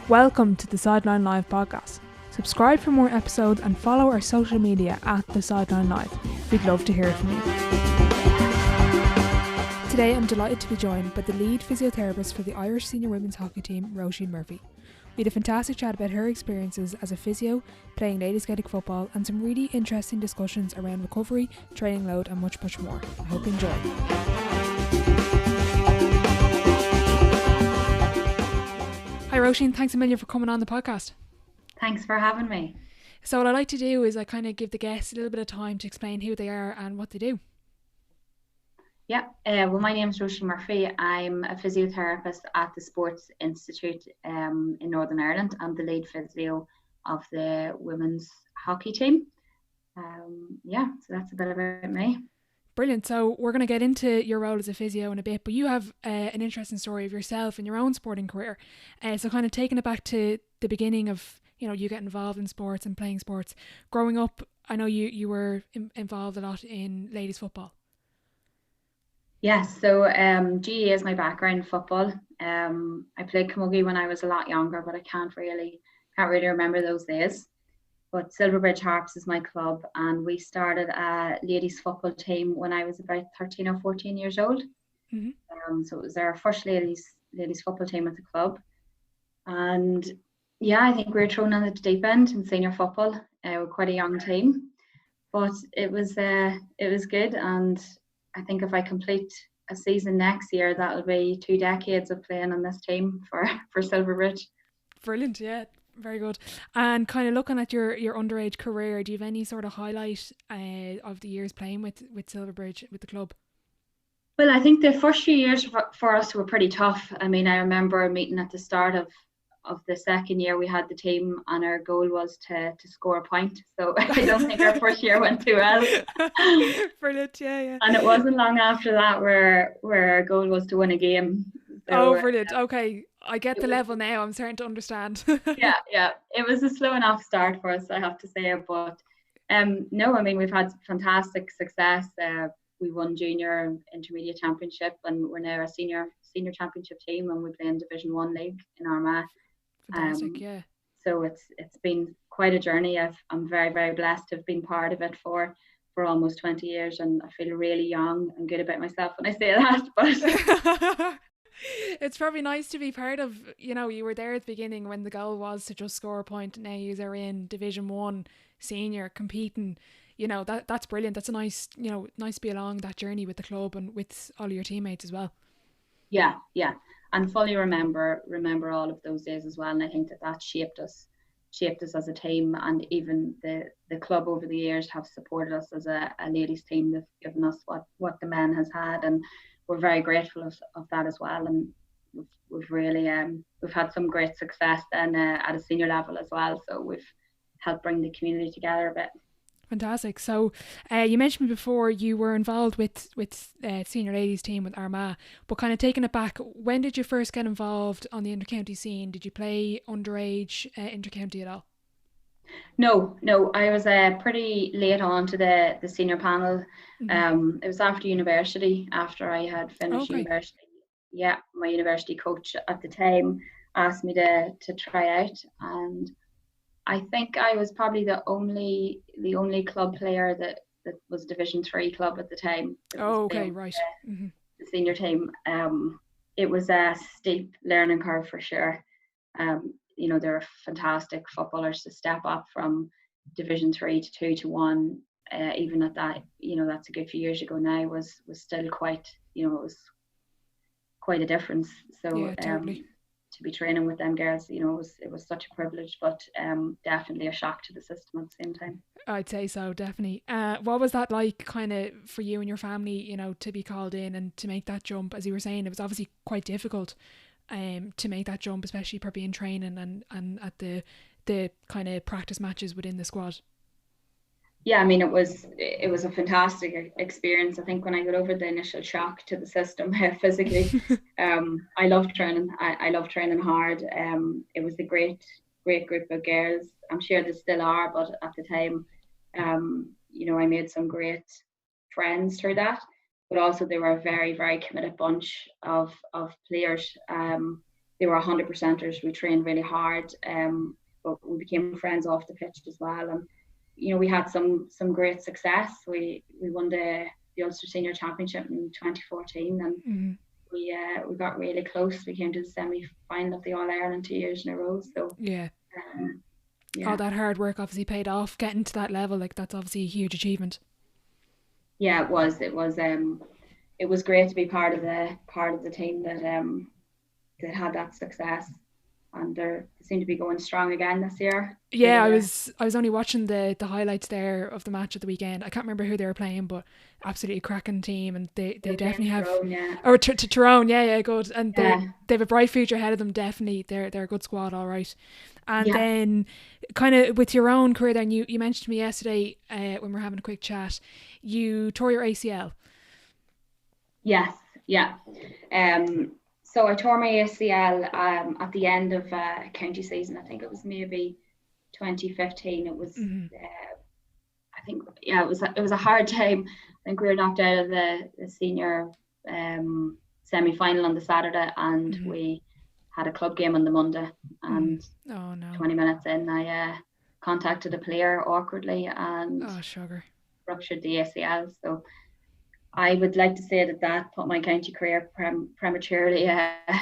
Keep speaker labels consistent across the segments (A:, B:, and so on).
A: Welcome to the Sideline Live podcast. Subscribe for more episodes and follow our social media at the Sideline Live. We'd love to hear from you. Today I'm delighted to be joined by the lead physiotherapist for the Irish senior women's hockey team, Róisín Murphy. We had a fantastic chat about her experiences as a physio, playing ladies Gaelic football, and some really interesting discussions around recovery, training load and much more. I hope you enjoy. Hi Róisín, thanks a million for coming on the podcast.
B: Thanks for having me.
A: So what I like to do is I kind of give the guests a little bit of time to explain who they are and what they do.
B: Yeah, well, my name is Róisin Murphy. I'm a physiotherapist at the Sports Institute in Northern Ireland. I'm the lead physio of the women's hockey team. So that's a bit about me.
A: Brilliant. So we're going to get into your role as a physio in a bit, but you have an interesting story of yourself in your own sporting career. So kind of taking it back to the beginning of, you get involved in sports and playing sports. Growing up, I know you were involved a lot in ladies football.
B: Yes, so GE is my background, football. I played camogie when I was a lot younger, but I can't really remember those days. But Silverbridge Harps is my club, and we started a ladies football team when I was about 13 or 14 years old. Mm-hmm. So it was our first ladies football team at the club. And yeah, I think we were thrown in at the deep end in senior football. We're quite a young team, but it was good. And I think if I complete a season next year, that'll be 2 decades of playing on this team for Silverbridge.
A: Brilliant, yeah. Very good. And kind of looking at your underage career, do you have any sort of highlight of the years playing with Silverbridge, with the club?
B: Well, I think the first few years for us were pretty tough. I mean, I remember a meeting at the start of the second year we had the team, and our goal was to score a point. So I don't think our first year went too well.
A: Brilliant, yeah.
B: And it wasn't long after that where our goal was to win a game.
A: So, brilliant. Okay, I get the level now. I'm starting to understand.
B: Yeah. It was a slow enough start for us, I have to say. But no, I mean, we've had fantastic success. We won junior and intermediate championship, and we're now a senior championship team, and we play in Division 1 league in Armagh.
A: Fantastic, yeah.
B: So it's been quite a journey. I'm very, very blessed to have been part of it for almost 20 years, and I feel really young and good about myself when I say that. But
A: it's probably nice to be part of, you were there at the beginning when the goal was to just score a point. Now you are in Division 1 senior competing. That's brilliant. That's a nice to be along that journey with the club and with all of your teammates as well.
B: Yeah. And fully remember all of those days as well. And I think that shaped us as a team, and even the club over the years have supported us as a ladies team. They've given us what the men has had, and we're very grateful of that as well. And we've really we've had some great success then at a senior level as well. So we've helped bring the community together a bit.
A: Fantastic. So you mentioned before you were involved with senior ladies team with Armagh, but kind of taking it back, when did you first get involved on the intercounty scene? Did you play underage intercounty at all?
B: No, I was pretty late on to the senior panel. Mm-hmm. It was after university, after I had finished university. Yeah, my university coach at the time asked me to try out, and I think I was probably the only club player that was Division 3 club at the time.
A: Right.
B: The senior team. It was a steep learning curve for sure. They're fantastic footballers to step up from Division 3 to 2 to 1. Even at that, that's a good few years ago now, was still quite, it was quite a difference. So
A: yeah, totally.
B: To be training with them girls, it was such a privilege, but definitely a shock to the system at the same time.
A: I'd say so, definitely. What was that like kind of for you and your family, to be called in and to make that jump? As you were saying, it was obviously quite difficult to make that jump, especially probably in training and at the kind of practice matches within the squad.
B: Yeah, I mean, it was a fantastic experience. I think when I got over the initial shock to the system physically, I loved training. I love training hard. It was a great group of girls. I'm sure they still are, but at the time, I made some great friends through that. But also they were a very, very committed bunch of players. they were 100%ers. We trained really hard, but we became friends off the pitch as well. And we had some great success. We won the Ulster Senior Championship in 2014, and we got really close. We came to the semi-final of the All-Ireland 2 years in a row. So
A: yeah. All that hard work obviously paid off. Getting to that level, like, that's obviously a huge achievement.
B: Yeah, it was. It was great to be part of the team that had that success, and they seem to be going strong again this year.
A: Yeah, I was only watching the highlights there of the match at the weekend. I can't remember who they were playing, but absolutely cracking team, and they definitely have.
B: Tyrone, yeah.
A: Or Tyrone, yeah, good, and they have a bright future ahead of them. Definitely, they're a good squad, all right. And then, kind of with your own career, then you mentioned to me yesterday when we were having a quick chat, you tore your ACL.
B: Yes, yeah. So I tore my ACL at the end of county season. I think it was maybe 2015. It was, I think, yeah, it was a hard time. I think we were knocked out of the senior semi-final on the Saturday, and we had a club game on the Monday. And 20 minutes in, I contacted a player awkwardly and ruptured the ACL. So I would like to say that put my county career prematurely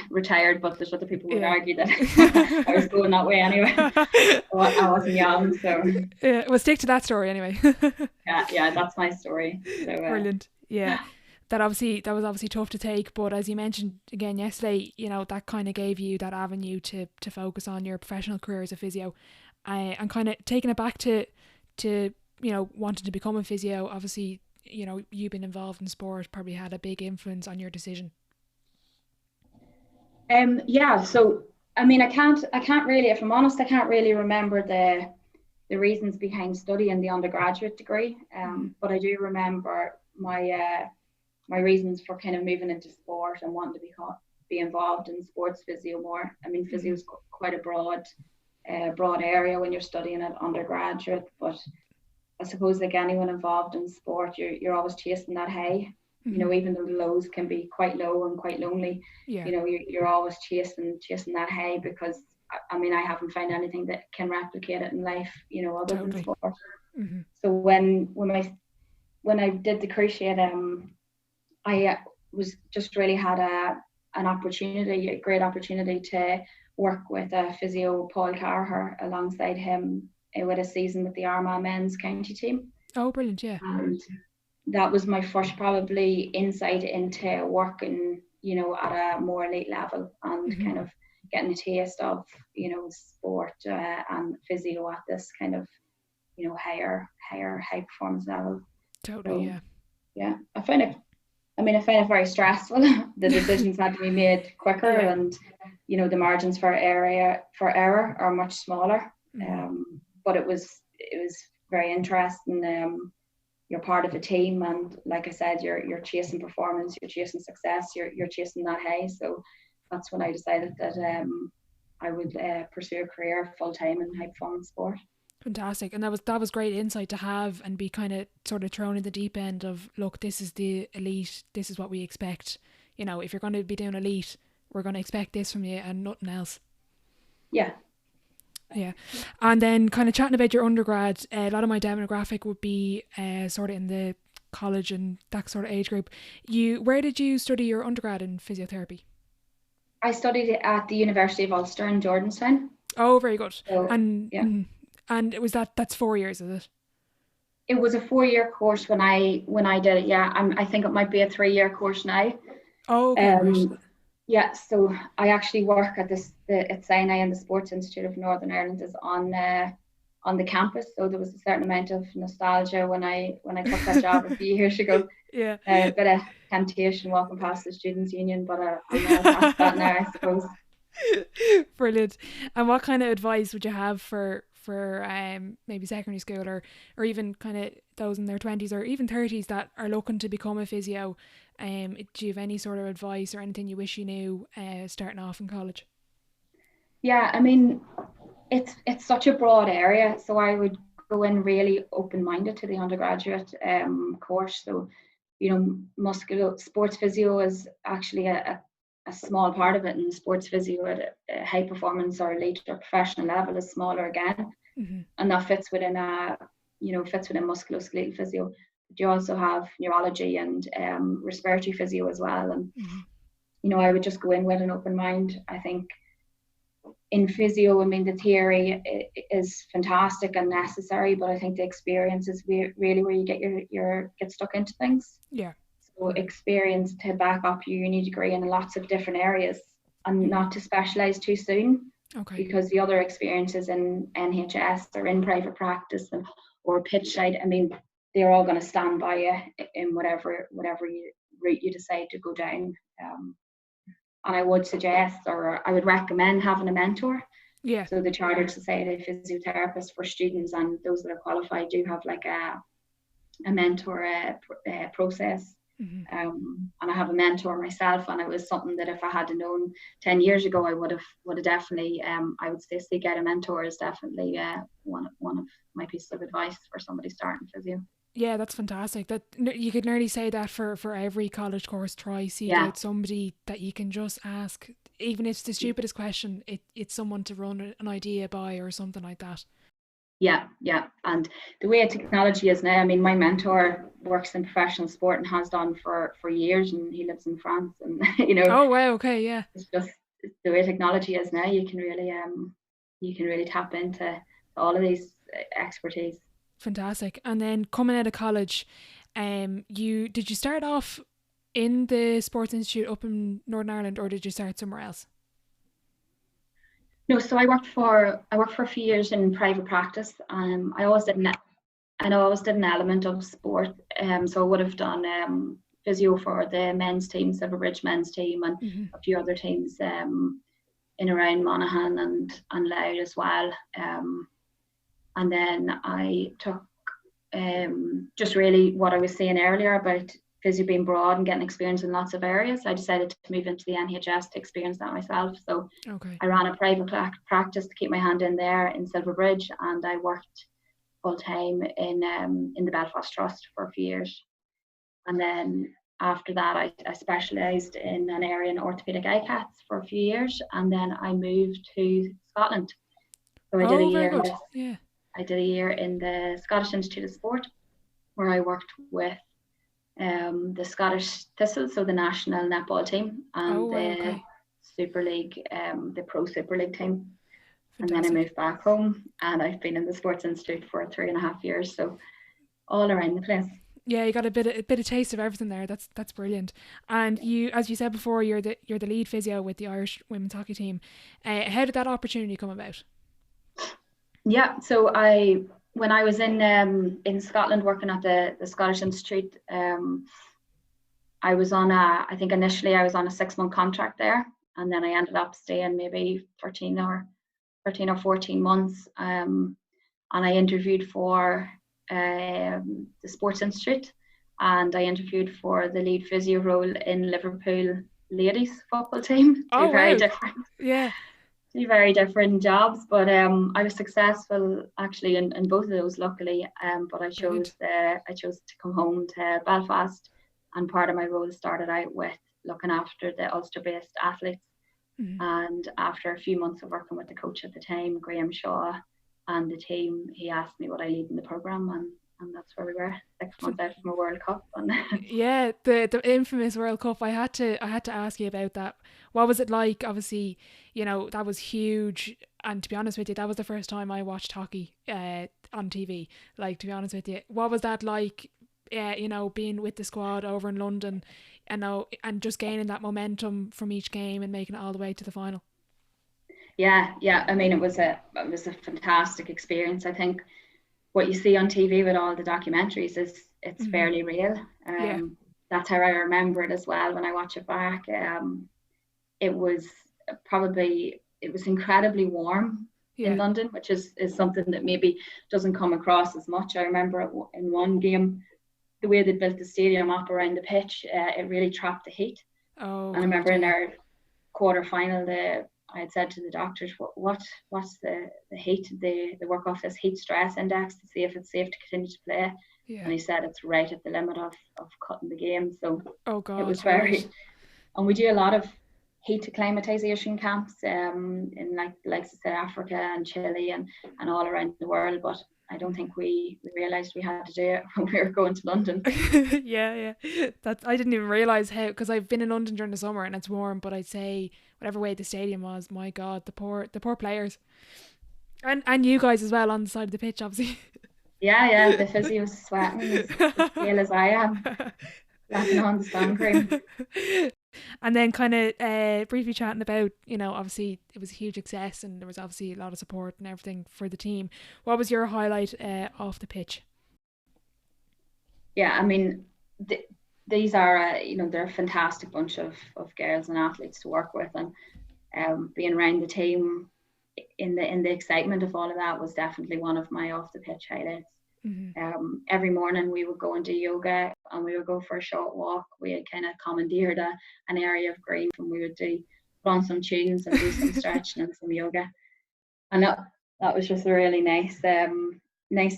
B: retired, but there's other people who would argue that I was going that way anyway. I wasn't young, so
A: we'll stick to that story anyway.
B: yeah, that's my story. So,
A: brilliant. Yeah. That was obviously tough to take, but as you mentioned again yesterday, that kind of gave you that avenue to focus on your professional career as a physio, and kind of taking it back to wanting to become a physio. Obviously, you've been involved in sport, probably had a big influence on your decision.
B: Yeah. So I mean, I can't really, if I'm honest, I can't really remember the reasons behind studying the undergraduate degree. But I do remember my reasons for kind of moving into sport and wanting to be involved in sports physio more. I mean, physio is quite a broad area when you're studying at undergraduate, but I suppose like anyone involved in sport, you're always chasing that high. Even though the lows can be quite low and quite lonely, you're always chasing that high, because I mean, I haven't found anything that can replicate it in life, other than sport. So when I did the cruciate, I was just really had a great opportunity to work with a physio, Paul Carher, alongside him with a season with the Armagh men's county team.
A: Oh, brilliant, yeah.
B: And that was my first probably insight into working, at a more elite level, and kind of getting a taste of, sport and physio at this kind of, high performance level.
A: Totally,
B: so, yeah. I find it very stressful. The decisions had to be made quicker, and the margins for error are much smaller. But it was very interesting. You're part of a team, and like I said, you're chasing performance, you're chasing success, you're chasing that high. So that's when I decided that I would pursue a career full time in high performance sport.
A: Fantastic. And that was great insight to have, and be kind of sort of thrown in the deep end of, look, this is the elite, this is what we expect. If you're going to be doing elite, we're going to expect this from you and nothing else.
B: Yeah.
A: And then kind of chatting about your undergrad, a lot of my demographic would be sort of in the college and that sort of age group. Where did you study your undergrad in physiotherapy?
B: I studied at the University of Ulster in Jordanstown.
A: Oh, very good.
B: So,
A: and it was that's 4 years, is it?
B: It was a 4-year course when I did it. Yeah, I think it might be a 3-year course now.
A: Oh, okay.
B: Yeah, so I actually work at Sinai, and the Sports Institute of Northern Ireland is on the campus. So there was a certain amount of nostalgia when I took that job a few years ago.
A: Yeah.
B: A bit of temptation walking past the Students' Union, but I'm past that now, I suppose.
A: Brilliant. And what kind of advice would you have for maybe secondary school or even kind of those in their 20s or even 30s that are looking to become a physio? Do you have any sort of advice or anything you wish you knew starting off in college?
B: Yeah, I mean, it's such a broad area, so I would go in really open-minded to the undergraduate course. So, sports physio is actually a a small part of it, and sports physio at a high performance or elite or professional level is smaller again, and that fits within musculoskeletal physio. But you also have neurology and respiratory physio as well, and I would just go in with an open mind. I think in physio, I mean, the theory is fantastic and necessary, but I think the experience is really where you get stuck into things.
A: Yeah.
B: So experience to back up your uni degree in lots of different areas, and not to specialize too soon.
A: Okay.
B: Because the other experiences in NHS or in private practice or pitch side, I mean, they're all going to stand by you in whatever route you decide to go down. And I would suggest, or I would recommend, having a mentor.
A: Yeah.
B: So the Chartered Society of Physiotherapists for students and those that are qualified do have like a mentor process. And I have a mentor myself, and it was something that if I had known 10 years ago, I would have definitely, I would say seek out a mentor is definitely one of my pieces of advice for somebody starting physio.
A: Yeah, that's fantastic. That you could nearly say that for every college course. Try seek out somebody that you can just ask, even if it's the stupidest question. It's someone to run an idea by or something like that. Yeah.
B: And the way technology is now, I mean, my mentor works in professional sport and has done for years, and he lives in France, and
A: Oh wow, okay, yeah.
B: It's just the way technology is now. You can really tap into all of these expertise.
A: Fantastic. And then coming out of college, did you start off in the Sports Institute up in Northern Ireland, or did you start somewhere else?
B: No, so I worked for a few years in private practice. I always did an element of sport. So I would have done physio for the men's team, Silverbridge men's team, and a few other teams in around Monaghan and Louth as well. And then I took just really what I was saying earlier about physio being broad and getting experience in lots of areas. I decided to move into the NHS to experience that myself. So I ran a private practice to keep my hand in there in Silverbridge, and I worked full time in the Belfast Trust for a few years. And then after that, I specialised in an area in orthopaedic ICATs for a few years, and then I moved to Scotland. So I did a year. I did a year in the Scottish Institute of Sport, where I worked with the Scottish Thistle, so the national netball team, and the Super League, the Pro Super League team. Fantastic. And then I moved back home, and I've been in the Sports Institute for 3.5 years, so all around the place.
A: Yeah, you got a bit of taste of everything there. That's brilliant. And you, as you said before, you're the lead physio with the Irish women's hockey team. How did that opportunity come about?
B: Yeah, so when I was in Scotland working at the Scottish Institute, I was on initially I was on a 6-month contract there, and then I ended up staying maybe 13 or 14 months, and I interviewed for the Sports Institute, and I interviewed for the lead physio role in Liverpool ladies football team. Very different.
A: Yeah.
B: Very different jobs, but I was successful actually in both of those, luckily. But I chose to come home to Belfast, and part of my role started out with looking after the Ulster-based athletes. And after a few months of working with the coach at the time, Graham Shaw, and the team, he asked me would I lead in the programme, and that's where we were 6 months out from a World Cup. And
A: yeah, the infamous World Cup. I had to ask you about that. What was it like? Obviously, that was huge, and to be honest with you, that was the first time I watched hockey on TV. Like, to be honest with you, what was that like? Being with the squad over in London, and just gaining that momentum from each game and making it all the way to the final.
B: Yeah. I mean, it was a fantastic experience. I think what you see on TV with all the documentaries it's fairly real. That's how I remember it as well when I watch it back. It was incredibly warm in London, which is something that maybe doesn't come across as much. I remember in one game, the way they built the stadium up around the pitch, it really trapped the heat. And I remember in our quarter final, I had said to the doctors, what's the heat? They work off this heat stress index to see if it's safe to continue to play. And he said it's right at the limit of cutting the game. So it was very, and we do a lot of heat acclimatization camps in like I said, Africa and Chile and all around the world, but I don't think we realized we had to do it when we were going to London.
A: yeah. I didn't even realize how, because I've been in London during the summer and it's warm, but I'd say whatever way the stadium was, my God, the poor players, and you guys as well on the side of the pitch, obviously.
B: Yeah, the physio's sweating as pale as I am, laughing on the sun cream.
A: And then kind of briefly chatting about, obviously it was a huge success and there was obviously a lot of support and everything for the team. What was your highlight off the pitch?
B: Yeah, I mean, these are, they're a fantastic bunch of girls and athletes to work with, and being around the team in the excitement of all of that was definitely one of my off the pitch highlights. Mm-hmm. Every morning we would go and do yoga, and we would go for a short walk. We had kind of commandeered an area of green, and we would put on some tunes and do some stretching and some yoga, and that was just a really nice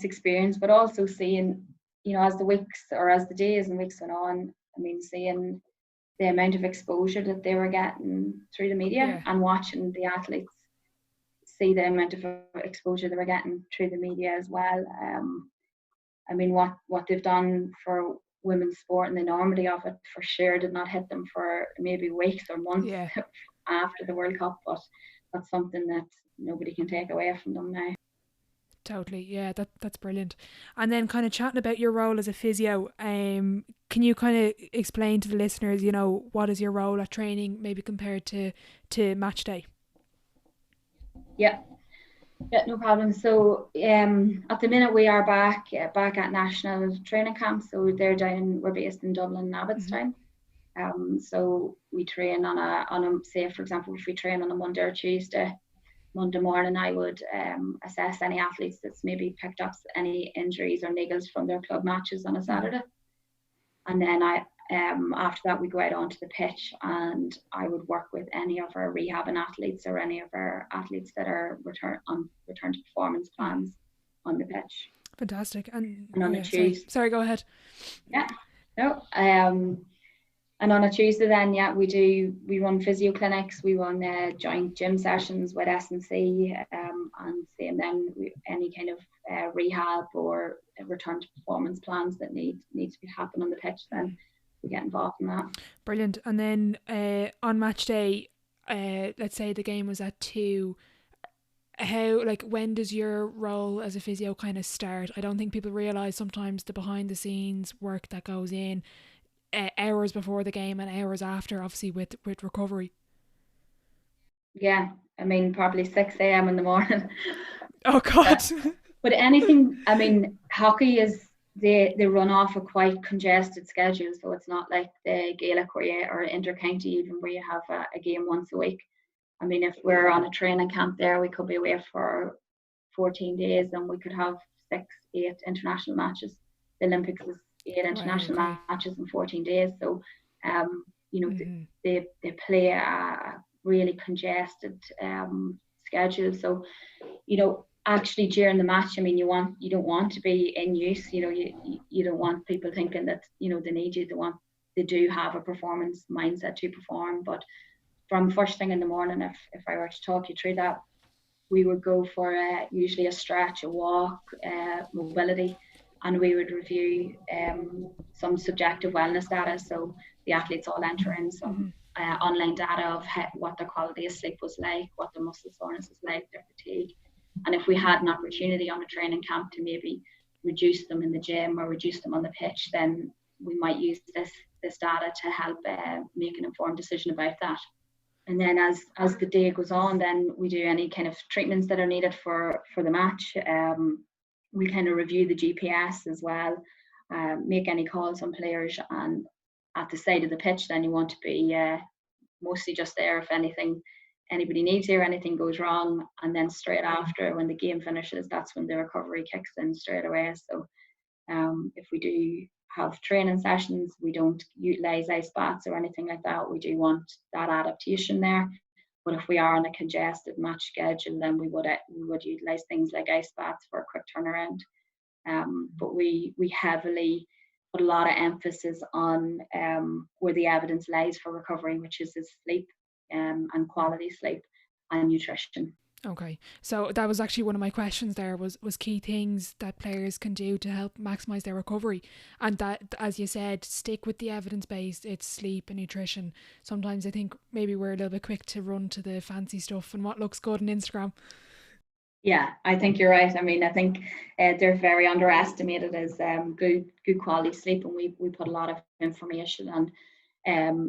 B: experience. But also seeing, as the weeks or as the days and weeks went on, I mean, seeing the amount of exposure that they were getting through the media, and watching the athletes see the amount of exposure they were getting through the media as well. I mean, what they've done for women's sport and the enormity of it for sure did not hit them for maybe weeks or months after the World Cup, but that's something that nobody can take away from them now.
A: Totally, yeah, that's brilliant. And then kind of chatting about your role as a physio, can you kind of explain to the listeners, what is your role at training maybe compared to match day?
B: Yeah, no problem. So at the minute we are back at national training camps. So we're based in Dublin, Abbottstown. Mm-hmm. So we train on a say, for example, if we train on a Monday or Tuesday, Monday morning I would assess any athletes that's maybe picked up any injuries or niggles from their club matches on a Saturday. And then after that we go out onto the pitch, and I would work with any of our rehabbing athletes or any of our athletes that are return to performance plans on the pitch.
A: Fantastic. And
B: on a Tuesday.
A: Sorry, go ahead.
B: Yeah. No. And on a Tuesday then, we run physio clinics, we run joint gym sessions with S&C, and then any kind of rehab or return to performance plans that need to be happen on the pitch, then we get involved in that.
A: Brilliant. And then on match day, let's say the game was at 2, when does your role as a physio kind of start? I don't think people realise sometimes the behind the scenes work that goes in hours before the game and hours after, obviously with recovery.
B: Yeah, I mean probably 6 a.m. in the morning.
A: Oh God.
B: But anything, I mean, hockey is they run off a quite congested schedule, so it's not like the Gaelic or inter-county even where you have a game once a week. I mean, if we're on a training camp there, we could be away for 14 days and we could have 6, 8 international matches. The Olympics is 8 international matches in 14 days. So, they play a really congested schedule. So, actually during the match, I mean, you don't want to be in use. You don't want people thinking that they need you. They do have a performance mindset to perform. But from first thing in the morning, if I were to talk you through that, we would go for usually a stretch, a walk, mobility, and we would review some subjective wellness data. So the athletes all enter in some online data of what their quality of sleep was like, what their muscle soreness was like, their fatigue. And if we had an opportunity on a training camp to maybe reduce them in the gym or reduce them on the pitch, then we might use this data to help make an informed decision about that. And then as the day goes on, then we do any kind of treatments that are needed for the match. We kind of review the GPS as well, make any calls on players, and at the side of the pitch, then you want to be mostly just there if anybody needs you or anything goes wrong. And then straight after, when the game finishes, that's when the recovery kicks in straight away. So if we do have training sessions, we don't utilize ice baths or anything like that. We do want that adaptation there. But if we are on a congested match schedule, then we would utilize things like ice baths for a quick turnaround. But we heavily put a lot of emphasis on where the evidence lies for recovery, which is sleep. and quality sleep and nutrition.
A: Okay, so that was actually one of my questions there, was key things that players can do to help maximise their recovery. And that, as you said, stick with the evidence-based, it's sleep and nutrition. Sometimes I think maybe we're a little bit quick to run to the fancy stuff and what looks good on Instagram.
B: Yeah, I think you're right. I mean, I think they're very underestimated as good quality sleep, and we put a lot of information and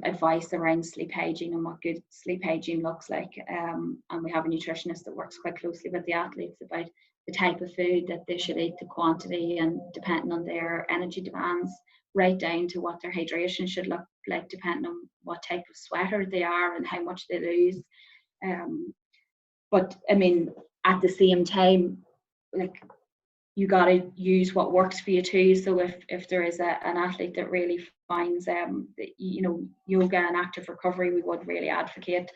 B: advice around sleep hygiene and what good sleep hygiene looks like. And we have a nutritionist that works quite closely with the athletes about the type of food that they should eat, the quantity, and depending on their energy demands, right down to what their hydration should look like, depending on what type of sweater they are and how much they lose. But I mean, at the same time, like, you got to use what works for you too. So if there is an athlete that really finds yoga and active recovery, we would really advocate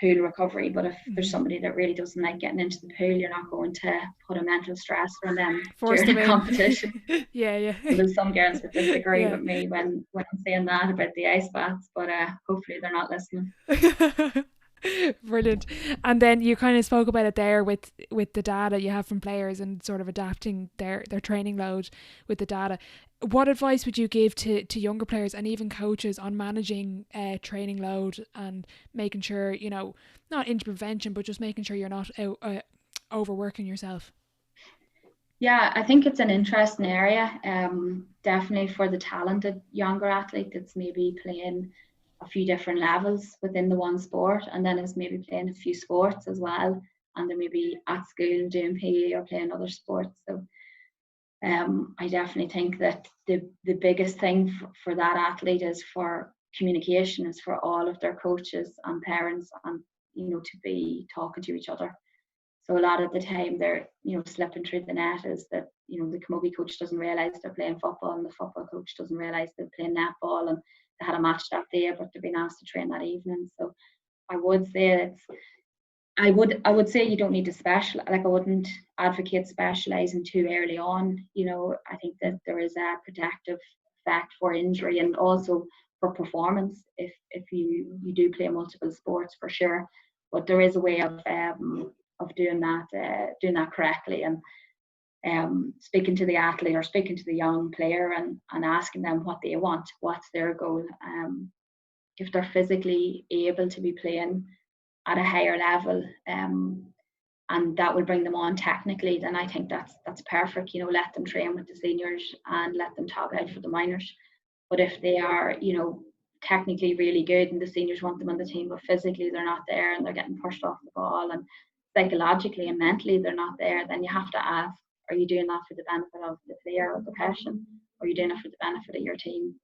B: pool recovery. But if there's somebody that really doesn't like getting into the pool, you're not going to put a mental stress on them during a competition.
A: Yeah.
B: So there's some girls that disagree with me when I'm saying that about the ice baths, but hopefully they're not listening.
A: Brilliant. And then you kind of spoke about it there with the data you have from players and sort of adapting their training load with the data. What advice would you give to younger players and even coaches on managing training load and making sure, not injury prevention, but just making sure you're not overworking yourself?
B: Yeah, I think it's an interesting area. Definitely for the talented younger athlete that's maybe playing a few different levels within the one sport, and then is maybe playing a few sports as well, and they're maybe at school doing PE or playing other sports. So I definitely think that the biggest thing for that athlete is for communication, is for all of their coaches and parents, and to be talking to each other. So a lot of the time they're slipping through the net is that the camogie coach doesn't realise they're playing football, and the football coach doesn't realise they're playing netball, and they had a match that day but they've been asked to train that evening. So I would say I would say you don't need to I wouldn't advocate specialising too early on. I think that there is a protective effect for injury and also for performance if you do play multiple sports, for sure. But there is a way of doing that correctly, and speaking to the athlete or speaking to the young player and asking them what they want, what's their goal. If they're physically able to be playing at a higher level, and that will bring them on technically, then I think that's perfect. Let them train with the seniors and let them top out for the minors. But if they are, technically really good and the seniors want them on the team, but physically they're not there and they're getting pushed off the ball, and psychologically and mentally they're not there, then you have to ask, are you doing that for the benefit of the player or the passion, or are you doing it for the benefit of your team?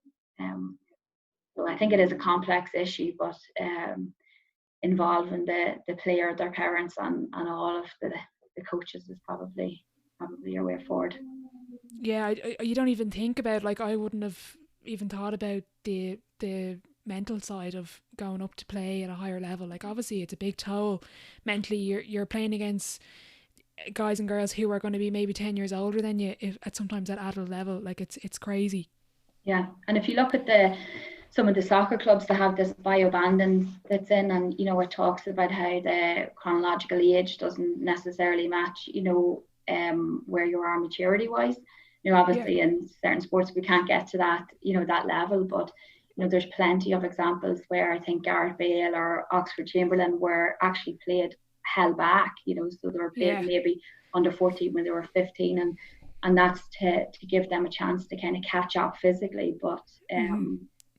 B: So I think it is a complex issue, but involving the player, their parents, and all of the coaches is probably your way forward.
A: Yeah, you don't even think about, like, I wouldn't have even thought about the mental side of going up to play at a higher level. Like, obviously it's a big toll mentally. You're playing against guys and girls who are going to be maybe 10 years older than you at sometimes at adult level. Like, it's crazy.
B: Yeah, and if you look at some of the soccer clubs that have this biobanding that's in, and it talks about how the chronological age doesn't necessarily match where you are maturity wise. Obviously in certain sports we can't get to that that level, but there's plenty of examples where I think Gareth Bale or Oxford Chamberlain were actually held back, so they were played maybe under 14 when they were 15, and that's to give them a chance to kind of catch up physically, but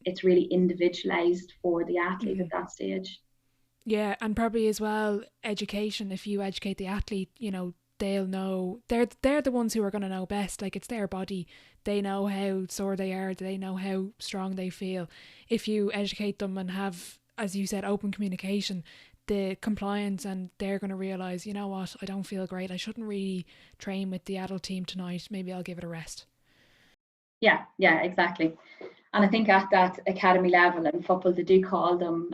B: it's really individualized for the athlete at that stage.
A: Yeah, and probably as well education. If you educate the athlete, they'll know, they're the ones who are going to know best. Like, it's their body, they know how sore they are, they know how strong they feel. If you educate them and have, as you said, open communication, the compliance, and they're going to realise, you know what, I don't feel great, I shouldn't really train with the adult team tonight, maybe I'll give it a rest.
B: Yeah, exactly. And I think at that academy level in football, they do call them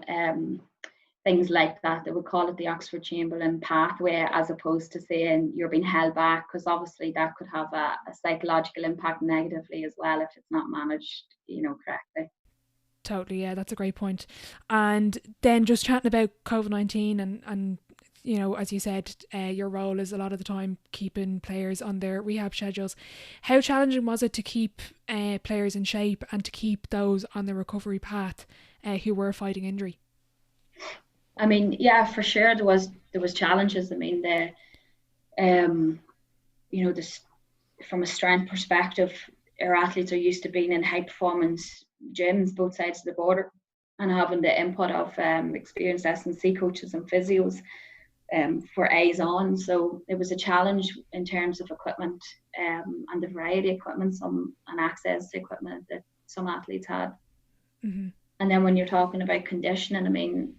B: things like that. They would call it the Oxford Chamberlain pathway, as opposed to saying you're being held back, because obviously that could have a psychological impact negatively as well if it's not managed, correctly.
A: Totally, yeah, that's a great point. And then just chatting about COVID-19 and you know, as you said, your role is a lot of the time keeping players on their rehab schedules. How challenging was it to keep players in shape and to keep those on the recovery path who were fighting injury?
B: I mean, yeah, for sure there was challenges. I mean, you know, this from a strength perspective, our athletes are used to being in high performance gyms both sides of the border and having the input of experienced S&C coaches and physios for eyes on. So it was a challenge in terms of equipment and the variety of equipment and access to equipment that some athletes had.
A: Mm-hmm.
B: And then when you're talking about conditioning, I mean,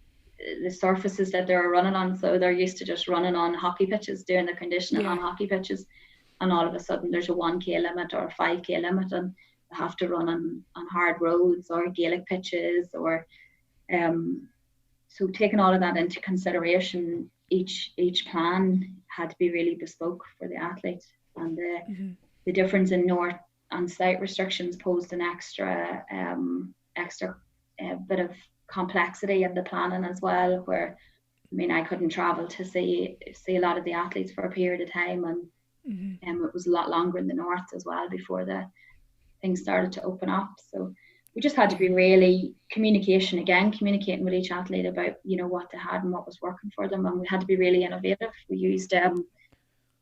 B: the surfaces that they're running on, so they're used to just running on hockey pitches, doing the conditioning on hockey pitches, and all of a sudden there's a 1k limit or a 5k limit, and they have to run on hard roads or Gaelic pitches, or so taking all of that into consideration, each plan had to be really bespoke for the athlete, and the difference in north and south restrictions posed an extra bit of complexity in the planning as well, where I mean I couldn't travel to see a lot of the athletes for a period of time, and it was a lot longer in the north as well before the things started to open up. So we just had to be really communicating with each athlete about, you know, what they had and what was working for them, and we had to be really innovative. We used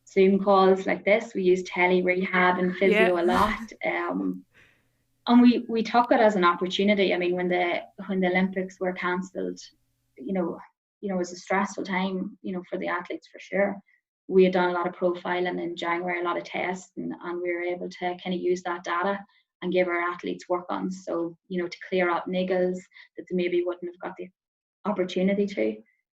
B: Zoom calls like this, we used tele rehab and physio a lot, and we took it as an opportunity. I mean, when the Olympics were cancelled, you know, it was a stressful time, you know, for the athletes for sure. We had done a lot of profiling in January, a lot of tests, and we were able to kind of use that data and give our athletes work on. So, you know, to clear up niggles that they maybe wouldn't have got the opportunity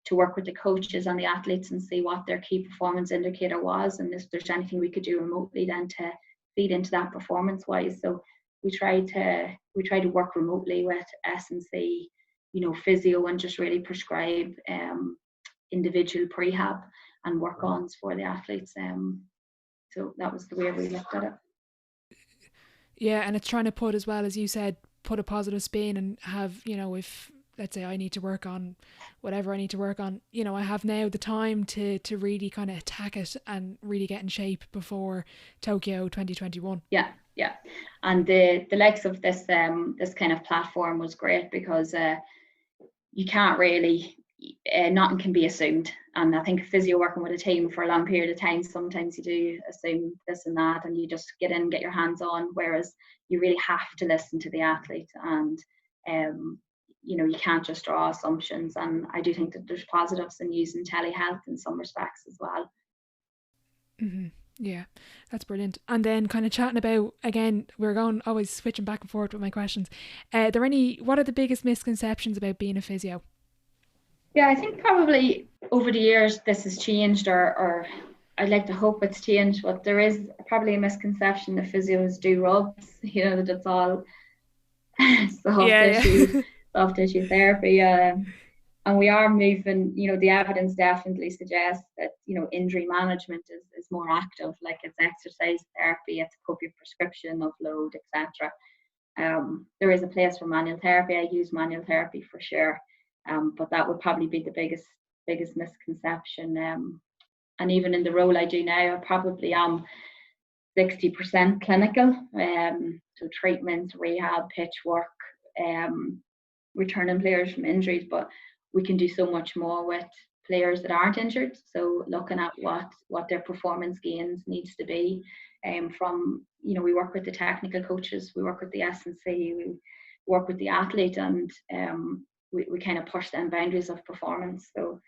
B: to work with the coaches and the athletes and see what their key performance indicator was, and if there's anything we could do remotely then to feed into that performance wise. So we tried to work remotely with S&C, you know, physio, and just really prescribe individual prehab and work ons for the athletes. So that was the way we looked at it.
A: Yeah, and it's trying to put, as well as you said, put a positive spin and have, you know, if let's say I need to work on whatever I need to work on, you know, I have now the time to really kind of attack it and really get in shape before Tokyo 2021.
B: Yeah. And the likes of this this kind of platform was great because you can't really, nothing can be assumed. And I think physio working with a team for a long period of time, sometimes you do assume this and that, and you just get in, get your hands on, whereas you really have to listen to the athlete, and you know, you can't just draw assumptions. And I do think that there's positives in using telehealth in some respects as well.
A: Mm-hmm. Yeah, that's brilliant. And then kind of chatting about, again, we're going always switching back and forth with my questions. What are the biggest misconceptions about being a physio?
B: Yeah, I think probably over the years this has changed, or I'd like to hope it's changed, but there is probably a misconception that physios do rubs, you know, that it's all soft tissue therapy. And we are moving, you know, the evidence definitely suggests that, you know, injury management is more active, like it's exercise therapy, it's copious prescription of load, etc. There is a place for manual therapy. I use manual therapy for sure, but that would probably be the biggest misconception. And even in the role I do now, I probably am 60% clinical, so treatments, rehab, pitch work, returning players from injuries, but we can do so much more with players that aren't injured. So looking at what their performance gains needs to be, from, you know, we work with the technical coaches, we work with the S&C, we work with the athlete, and we kind of push them boundaries of performance. So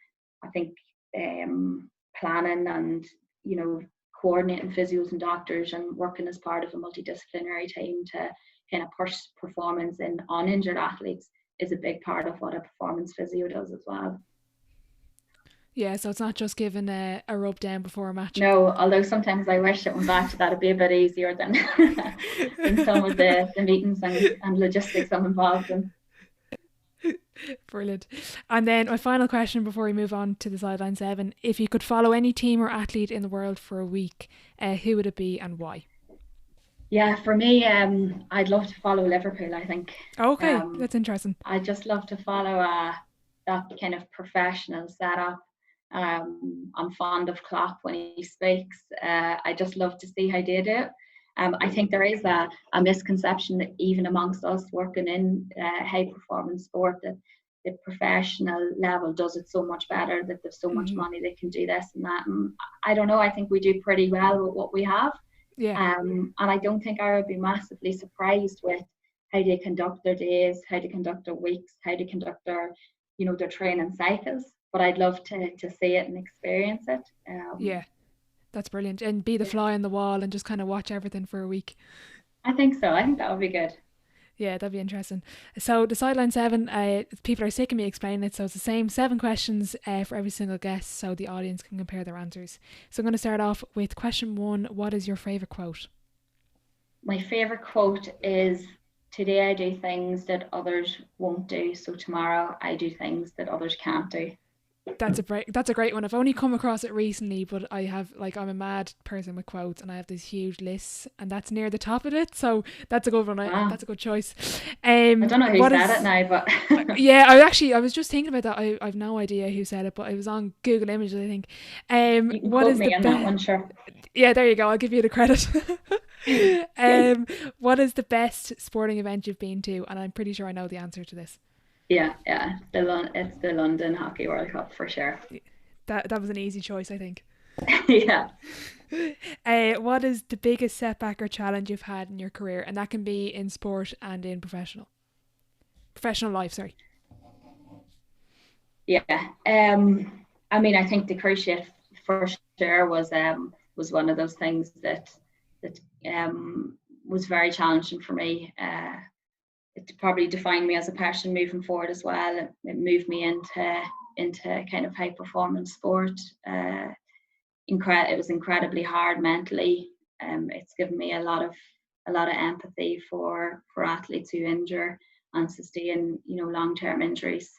B: I think planning and, you know, coordinating physios and doctors and working as part of a multidisciplinary team to kind of push performance in uninjured athletes is a big part of what a performance physio does as well.
A: Yeah, so it's not just giving a rub down before a match.
B: No, although sometimes I wish it went back to that. It'd be a bit easier than than some of the meetings and logistics I'm involved in.
A: Brilliant. And then my final question before we move on to the sideline 7: if you could follow any team or athlete in the world for a week, who would it be and why?
B: Yeah, for me, I'd love to follow Liverpool, I think.
A: Okay,
B: Um,
A: that's interesting.
B: I just love to follow that kind of professional setup. I'm fond of Klopp when he speaks. I just love to see how they do it. I think there is a misconception that even amongst us working in high performance sport, that the professional level does it so much better, that there's so much
A: Hmm.
B: money they can do this and that. And I don't know, I think we do pretty well with what we have.
A: Yeah.
B: And I don't think I would be massively surprised with how they conduct their days, how they conduct their weeks, how they conduct their, their training cycles. But I'd love to see it and experience it.
A: Yeah. That's brilliant. And be the
B: Yeah,
A: fly on the wall and just kind of watch everything for a week.
B: I think so. I think that would be good.
A: Yeah, that'd be interesting. So the sideline seven, people are sick of me explaining it, so it's the same 7 questions for every single guest, so the audience can compare their answers. So I'm going to start off with question 1. What is your favourite quote?
B: My favorite quote is, "Today I do things that others won't do, so tomorrow I do things that others can't do."
A: That's a great one. I've only come across it recently, but I'm a mad person with quotes, and I have these huge lists, and that's near the top of it. So that's a good one.
B: Wow.
A: That's a good choice.
B: I don't know who
A: What
B: said it
A: is?
B: now, but
A: Yeah, I was just thinking about that. I've no idea who said it, but it was on Google Images, I think.
B: you can
A: What
B: quote
A: is the
B: me on that
A: best?
B: one, sure.
A: Yeah, there you go. I'll give you the credit.
B: Good.
A: What is the best sporting event you've been to? And I'm pretty sure I know the answer to this.
B: Yeah. It's the London Hockey World Cup for sure.
A: That was an easy choice, I think.
B: Yeah.
A: What is the biggest setback or challenge you've had in your career? And that can be in sport and in professional life. Sorry.
B: Yeah. I mean, I think the cruise ship for sure was one of those things that was very challenging for me. It probably defined me as a person moving forward as well. It moved me into kind of high performance sport. It was incredibly hard mentally. It's given me a lot of empathy for athletes who injure and sustain long term injuries,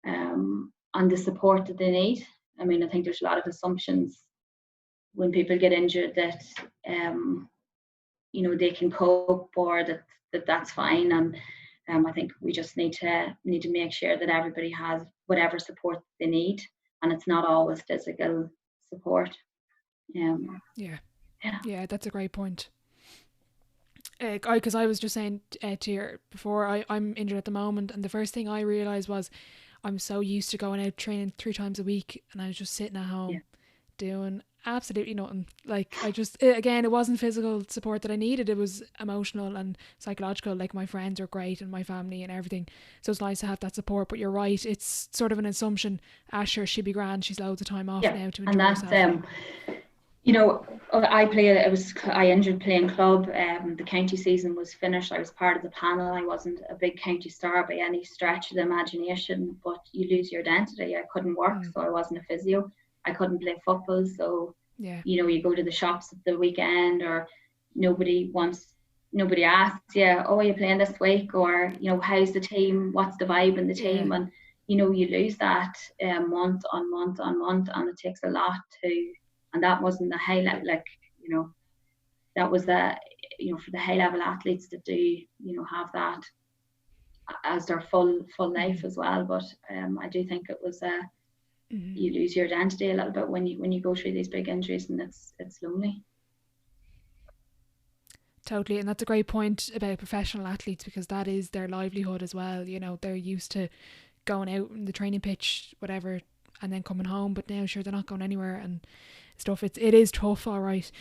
B: and the support that they need. I mean, I think there's a lot of assumptions when people get injured that um, they can cope, or that's fine. And I think we just need to make sure that everybody has whatever support they need, and it's not always physical support.
A: Yeah.
B: Yeah,
A: Yeah, that's a great point. Because I was just saying to you before, I'm injured at the moment, and the first thing I realised was I'm so used to going out training 3 times a week, and I was just sitting at
B: yeah,
A: home doing absolutely nothing. Like again, it wasn't physical support that I needed, it was emotional and psychological. Like my friends are great and my family and everything, so it's nice to have that support. But you're right, it's sort of an assumption. Asher, she'd be grand, she's loads of time off
B: yeah.
A: now to
B: And
A: enjoy
B: that's
A: herself.
B: I injured playing club. The county season was finished. I was part of the panel. I wasn't a big county star by any stretch of the imagination, but you lose your identity. I couldn't work,
A: Mm,
B: so I wasn't a physio. I couldn't play football, so
A: yeah,
B: you go to the shops at the weekend, or nobody wants nobody asks you, "Oh, are you playing this week?" Or how's the team, what's the vibe in the
A: yeah,
B: team. And you lose that month on month on month, and it takes a lot to. And that wasn't the high level, like that was the for the high level athletes that do have that as their full life
A: mm,
B: as well. But I do think it was
A: mm.
B: you lose your identity a little bit when you go through these big injuries, and it's lonely.
A: Totally, and that's a great point about professional athletes, because that is their livelihood as well. They're used to going out in the training pitch, whatever, and then coming home. But now, sure, they're not going anywhere and stuff. It is tough, all right.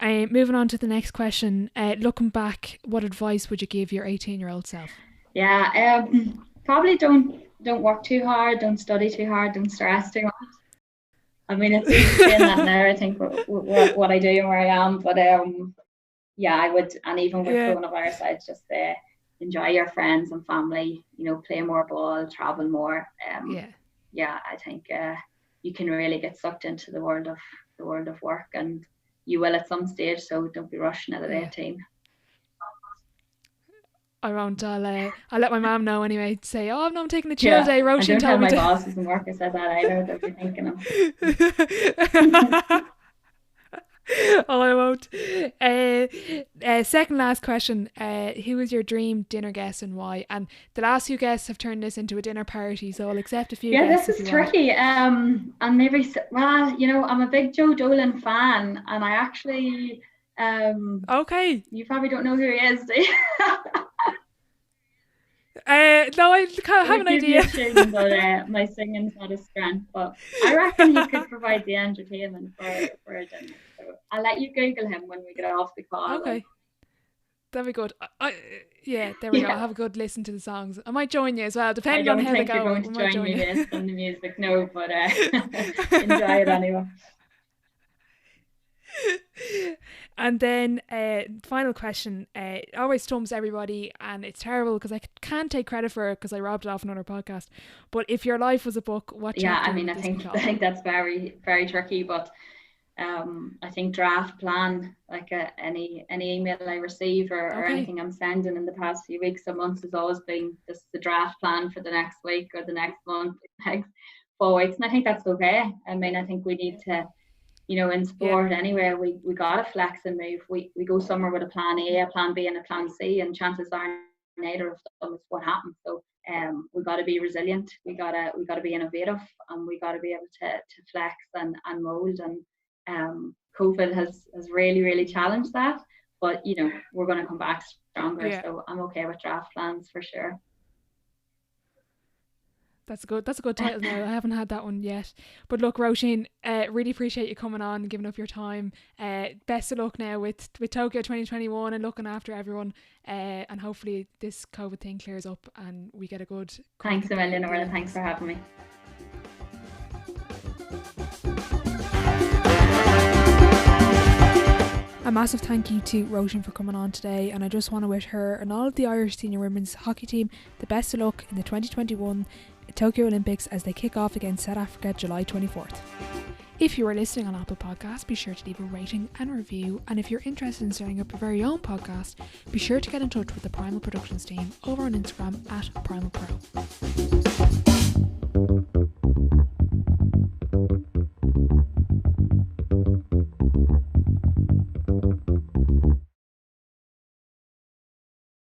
A: Moving on to the next question. Looking back, what advice would you give your 18-year-old self?
B: Yeah, probably don't work too hard, don't study too hard, don't stress too much. I mean, it's easy saying that now, I think, what I do and where I am. But yeah, I would. And even with
A: Yeah,
B: coronavirus, I'd just say enjoy your friends and family, play more ball, travel more.
A: yeah,
B: Yeah, I think you can really get sucked into the world of work, and you will at some stage, so don't be rushing it at
A: yeah.
B: 18.
A: I won't. I'll let my mum know anyway. Say, oh no, I'm taking a chill
B: Yeah,
A: day.
B: and
A: Róisín
B: don't tell
A: told me
B: my
A: to.
B: bosses and work I said that either. They'll be thinking of.
A: Oh, I won't. Second last question. Who is your dream dinner guest and why? And the last few guests have turned this into a dinner party, so I'll accept a few
B: Yeah,
A: guests
B: this
A: if
B: is
A: you want.
B: tricky. And maybe, well, I'm a big Joe Dolan fan, and I actually,
A: Okay.
B: you probably don't know who he is, do you?
A: No, I can't have an idea.
B: Tune, but my singing's not a strength. But I reckon he could provide the entertainment for a dinner. So I'll let you Google him when we get off the call.
A: Okay. That'd be good. Yeah, there we go.
B: Yeah.
A: I'll have a good listen to the songs. I might join you as well,
B: I
A: depending
B: don't
A: on how they
B: think
A: go.
B: you're going to join me based on the music, no, but enjoy it anyway.
A: And then final question, it always stumps everybody, and it's terrible because I can't take credit for it because I robbed it off another podcast. But if your life was a book, what chapter would this be called?
B: I think that's very, very tricky, but I think draft plan, like any email I receive or anything I'm sending in the past few weeks or months has always been just the draft plan for the next week or the next month, the next 4 weeks, and I think that's okay. I mean, I think we need to, in sport anyway, we gotta flex and move. We go somewhere with a plan A, a plan B, and a plan C, and chances are neither of them is what happens. So we gotta be resilient. We gotta be innovative, and we gotta be able to flex and mold. And COVID has really, really challenged that. But we're gonna come back stronger. Yeah. So I'm okay with draft plans for sure.
A: That's a good title now. I haven't had that one yet. But look, Róisín, really appreciate you coming on and giving up your time. Best of luck now with Tokyo 2021 and looking after everyone. And hopefully this COVID thing clears up and we get a good...
B: Thanks a million, Orla. Thanks for having me.
A: A massive thank you to Róisín for coming on today, and I just want to wish her and all of the Irish senior women's hockey team the best of luck in the 2021 Tokyo Olympics as they kick off against South Africa July 24th. If you are listening on Apple Podcasts, be sure to leave a rating and review, and if you're interested in starting up your very own podcast, be sure to get in touch with the Primal Productions team over on Instagram @PrimalPro.